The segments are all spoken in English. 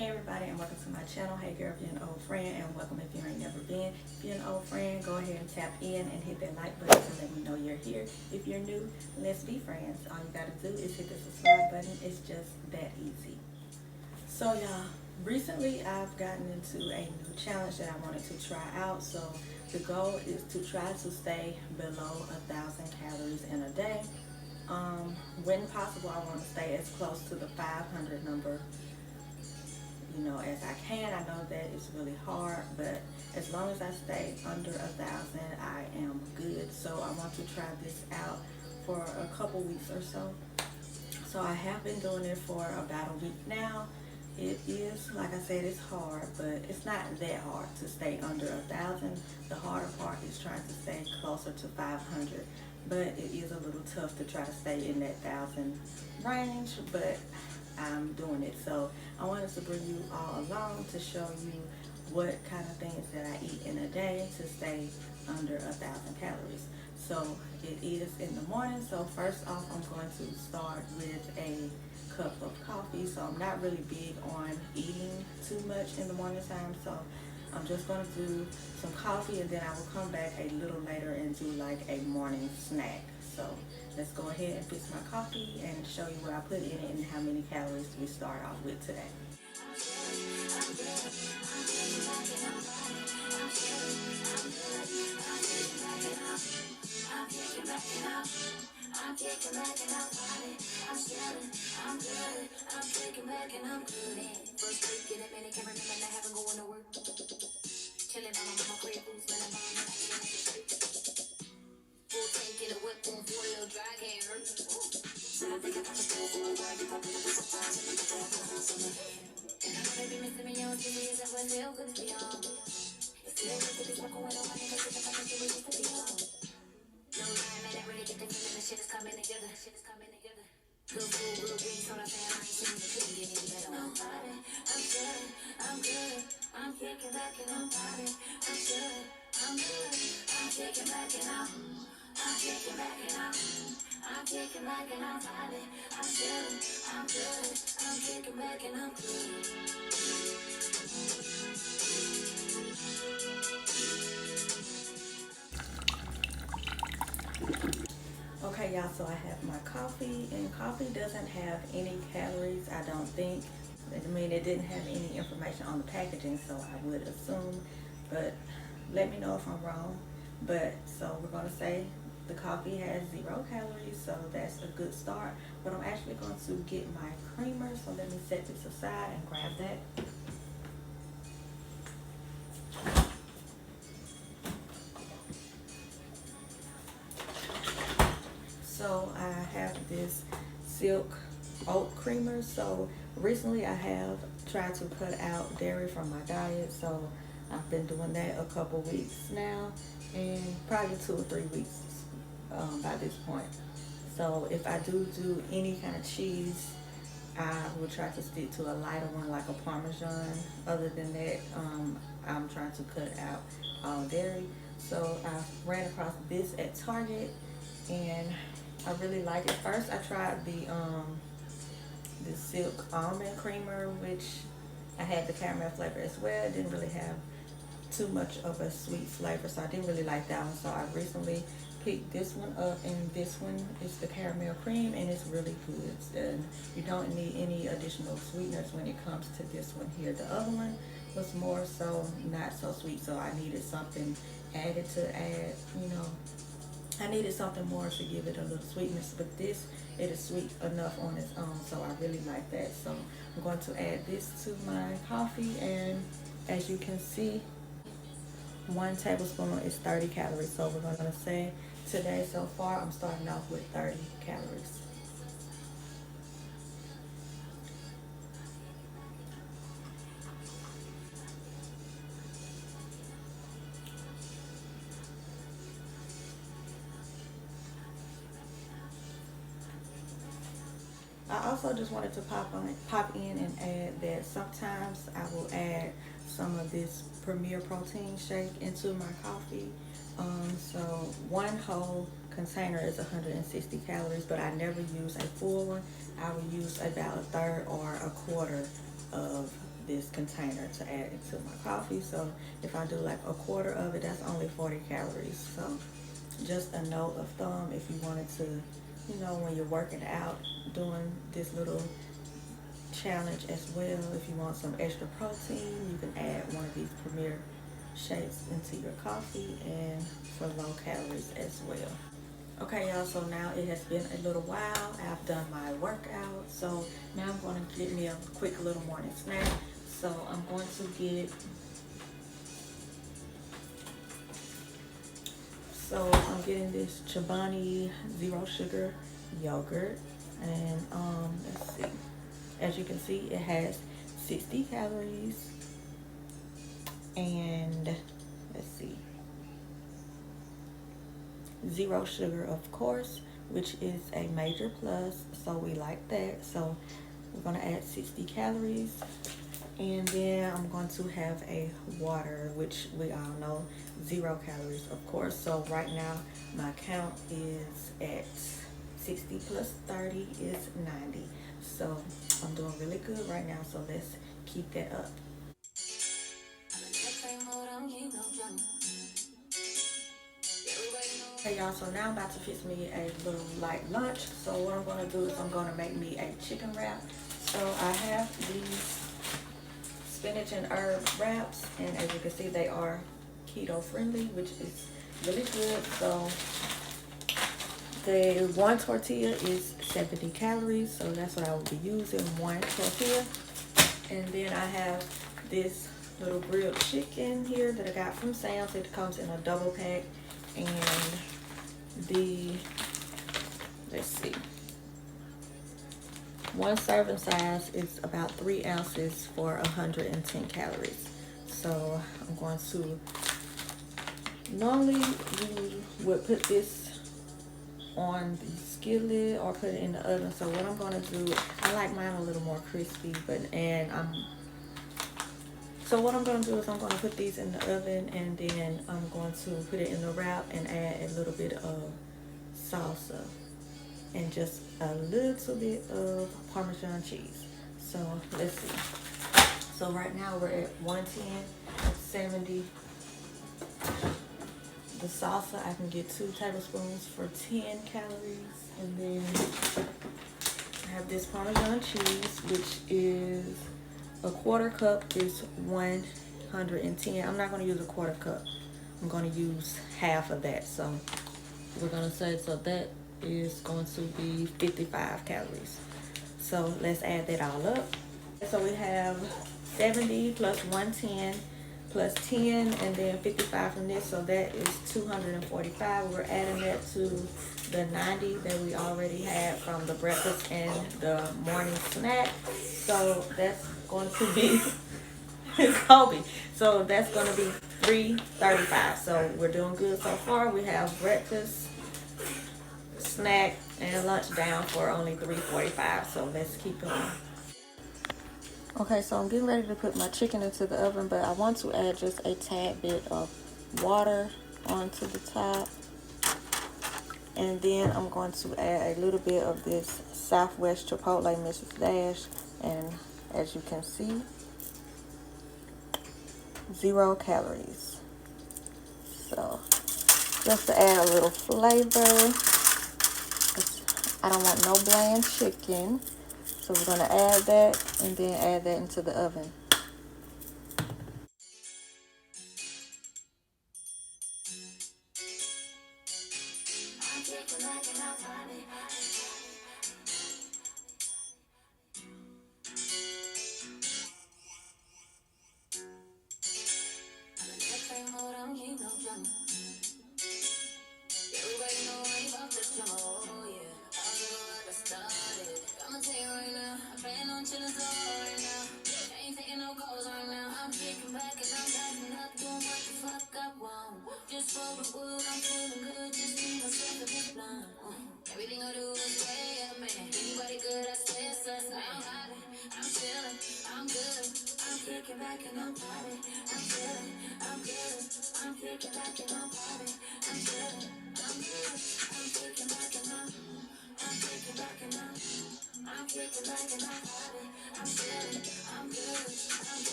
Hey everybody, and welcome to my channel. Hey girl, if you're an old friend, and welcome if you ain't never been. If you're an old friend, go ahead and tap in and hit that like button to let me know you're here. If you're new, let's be friends. All you gotta do is hit the subscribe button. It's just that easy. So y'all, recently I've gotten into a new challenge that I wanted to try out. So the goal is to try to stay below 1,000 calories in a day. When possible, I want to stay as close to the 500 number, as I can. I know that it's really hard, but as long as I stay under 1,000, I am good. So I want to try this out for a couple weeks or so. So I have been doing it for about a week now. It is, like I said, it's hard, but it's not that hard to stay under 1,000. The harder part is trying to stay closer to 500, but it is a little tough to try to stay in that 1,000 range, but I'm doing it. So I wanted to bring you all along to show you what kind of things that I eat in a day to stay under 1,000 calories. So it is in the morning. So first off, I'm going to start with a cup of coffee. So I'm not really big on eating too much in the morning time. So I'm just going to do some coffee, and then I will come back a little later and do like a morning snack. So let's go ahead and fix my coffee and show you what I put in it and how many calories we start off with today. Okay, y'all, so I have my coffee, and coffee doesn't have any calories, I don't think. I mean, it didn't have any information on the packaging, so I would assume, but let me know if I'm wrong. But so we're going to say the coffee has 0 calories, so that's a good start. But I'm actually going to get my creamer, so let me set this aside and grab that. So I have this silk oat creamer. So recently I have tried to cut out dairy from my diet. So I've been doing that a couple weeks now, and probably 2 or 3 weeks by this point. So if I do any kind of cheese, I will try to stick to a lighter one like a Parmesan. Other than that, I'm trying to cut out all dairy. So I ran across this at Target, and I really like it. First, I tried the silk almond creamer, which I had the caramel flavor as well. It didn't really have too much of a sweet flavor, so I didn't really like that one. So I recently picked this one up, and this one is the caramel cream, and it's really good. And you don't need any additional sweeteners when it comes to this one here. The other one was more so not so sweet, so I needed something added to add, I needed something more to give it a little sweetness, but this, it is sweet enough on its own, so I really like that. So I'm going to add this to my coffee, and as you can see, 1 tablespoon is 30 calories. So we're going to say today so far I'm starting off with 30 calories. I also just wanted to pop in and add that sometimes I will add some of this Premier protein shake into my coffee. So one whole container is 160 calories, but I never use a full one. I will use about a third or a quarter of this container to add into my coffee. So if I do like a quarter of it, that's only 40 calories. So just a note of thumb if you wanted to, when you're working out, doing this little challenge as well. If you want some extra protein, you can add one of these Premier shakes into your coffee, and for low calories as well. Okay, y'all, so now it has been a little while. I've done my workout, so now I'm going to get me a quick little morning snack. So I'm going to get, I'm getting this Chobani zero sugar yogurt, and let's see. As you can see, it has 60 calories, and let's see, zero sugar, of course, which is a major plus, so we like that. So we're going to add 60 calories, and then I'm going to have a water, which we all know, 0 calories, of course. So right now my count is at 60 plus 30 is 90. So I'm doing really good right now, so let's keep that up. Hey y'all, so now I'm about to fix me a little light lunch. So what I'm going to do is I'm going to make me a chicken wrap. So I have these spinach and herb wraps, and as you can see, they are keto friendly, which is really good. So the one tortilla is 70 calories, so that's what I will be using, one tortilla. And then I have this little grilled chicken here that I got from Sam's. It comes in a double pack, and let's see, one serving size is about 3 ounces for 110 calories. So I'm going to, normally you would put this on the skillet or put it in the oven. So what I'm going to do, I like mine a little more crispy, so what I'm going to do is I'm going to put these in the oven, and then I'm going to put it in the wrap and add a little bit of salsa and just a little bit of Parmesan cheese. So let's see. So right now we're at 110, 70. The salsa, I can get 2 tablespoons for 10 calories. And then I have this Parmesan cheese, which is a quarter cup is 110. I'm not going to use a quarter cup. I'm going to use half of that. So we're going to say, so that is going to be 55 calories. So let's add that all up. So we have 70 plus 110 plus 10, and then 55 from this, so that is 245. We're adding that to the 90 that we already had from the breakfast and the morning snack. So that's going to be Kobe. So that's going to be 335. So we're doing good so far. We have breakfast, snack, and lunch down for only 345. So let's keep going. Okay, so I'm getting ready to put my chicken into the oven, but I want to add just a tad bit of water onto the top. And then I'm going to add a little bit of this Southwest Chipotle Mrs. Dash. And as you can see, 0 calories. So just to add a little flavor. I don't want no bland chicken. So we're going to add that and then add that into the oven.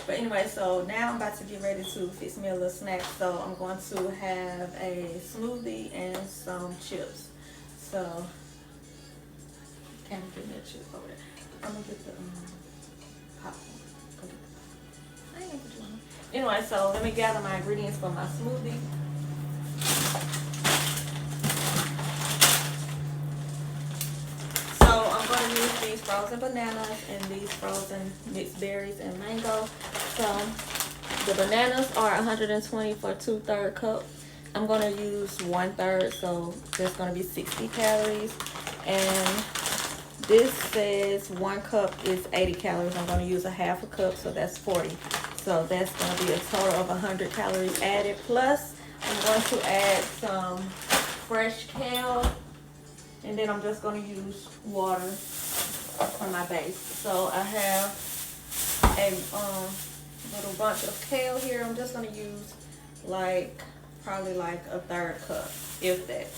But anyway, so now I'm about to get ready to fix me a little snack. So I'm going to have a smoothie and some chips. So, can I get that chip over there? I'm gonna get the popcorn. I ain't gonna put you on. Anyway, so let me gather my ingredients for my smoothie. So I'm going to use these frozen bananas and these frozen mixed berries and mango. So the bananas are 120 for 2/3 cup. I'm going to use 1/3, so that's going to be 60 calories. And this says 1 cup is 80 calories. I'm going to use a half a cup, so that's 40. So that's going to be a total of 100 calories added. Plus, I'm going to add some fresh kale. And then I'm just going to use water for my base. So I have a little bunch of kale here. I'm just going to use probably like a 1/3 cup, if that.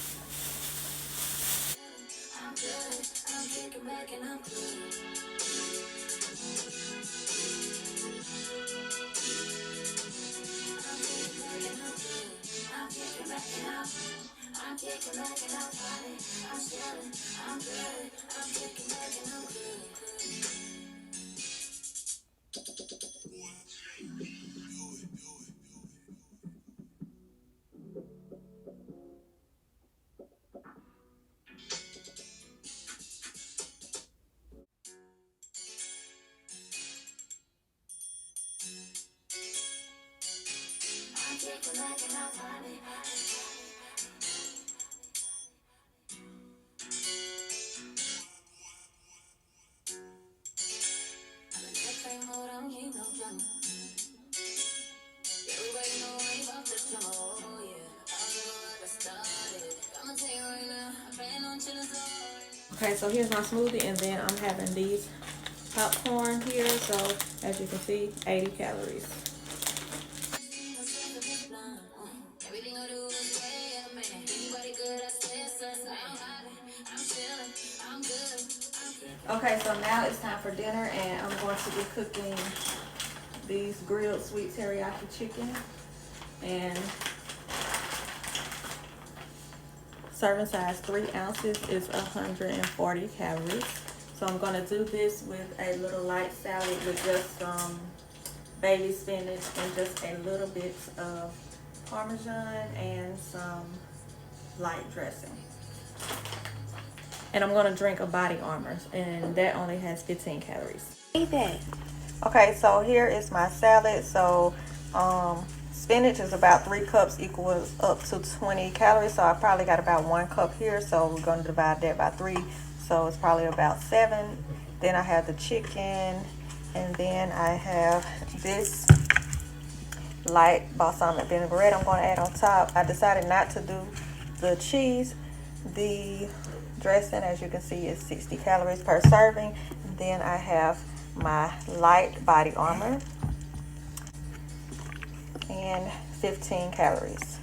Okay, so here's my smoothie, and then I'm having these popcorn here. So as you can see, 80 calories. Okay, so now it's time for dinner, and I'm going to be cooking these grilled sweet teriyaki chicken. And serving size 3 ounces is 140 calories. So I'm going to do this with a little light salad with just some baby spinach and just a little bit of Parmesan and some light dressing. And I'm going to drink a Body Armor, and that only has 15 calories. Okay, so here is my salad. So spinach is about 3 cups, equals up to 20 calories. So I probably got about 1 cup here. So we're going to divide that by 3. So it's probably about 7. Then I have the chicken, and then I have this light balsamic vinaigrette I'm going to add on top. I decided not to do the cheese. The dressing, as you can see, is 60 calories per serving. And then I have my light Body Armor and 15 calories.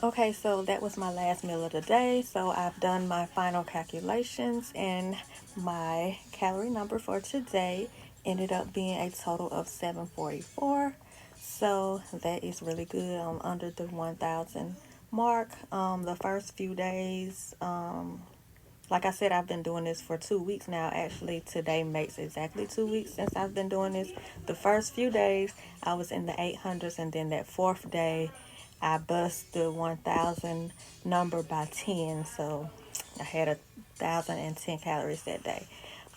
Okay, so that was my last meal of the day. So I've done my final calculations, and my calorie number for today ended up being a total of 744. So that is really good. I'm under the 1,000 mark. The first few days, like I said, I've been doing this for 2 weeks now. Actually, today makes exactly 2 weeks since I've been doing this. The first few days, I was in the 800s, and then that fourth day, I bust the 1,000 number by 10. So I had 1,010 calories that day.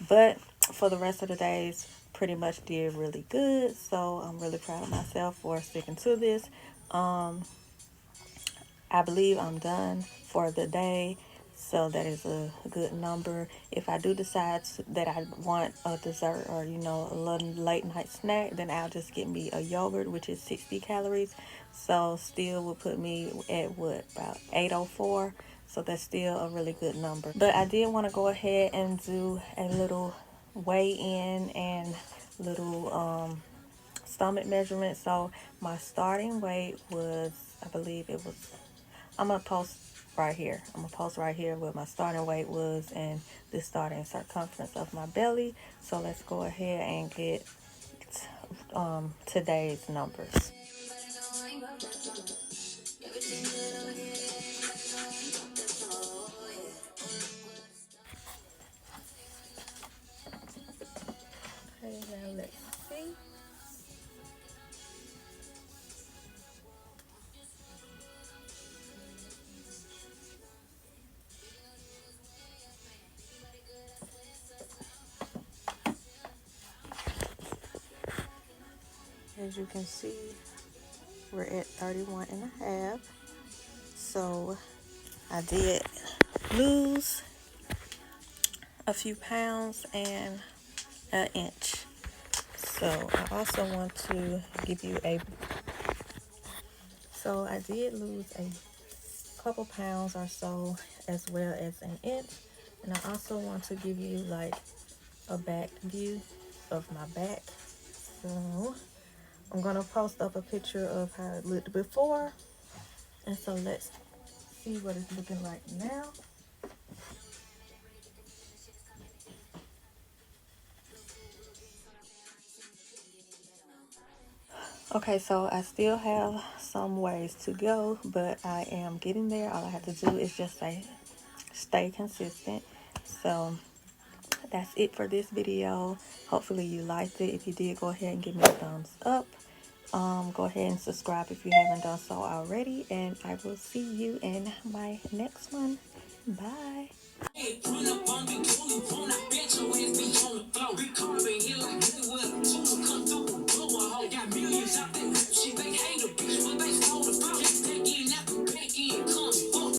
But for the rest of the days, pretty much did really good. So I'm really proud of myself for sticking to this. I believe I'm done for the day. So that is a good number. If I do decide that I want a dessert or, a little late night snack, then I'll just get me a yogurt, which is 60 calories. So still will put me at what, about 804. So that's still a really good number. But I did want to go ahead and do a little weigh in and little stomach measurement. So my starting weight was, I believe it was, I'm going to post right here. I'm going to post right here what my starting weight was and the starting circumference of my belly. So let's go ahead and get today's numbers. Okay, now let's see. As you can see, we're at 31 and a half. So I did lose a few pounds and an inch. So I also want to give you so I did lose a couple pounds or so, as well as an inch. And I also want to give you like a back view of my back. So I'm going to post up a picture of how it looked before. And so let's see what it's looking like now. Okay, so I still have some ways to go, but I am getting there. All I have to do is just stay consistent. So that's it for this video. Hopefully you liked it. If you did, go ahead and give me a thumbs up. Go ahead and subscribe if you haven't done so already, and I will see you in my next one. Bye.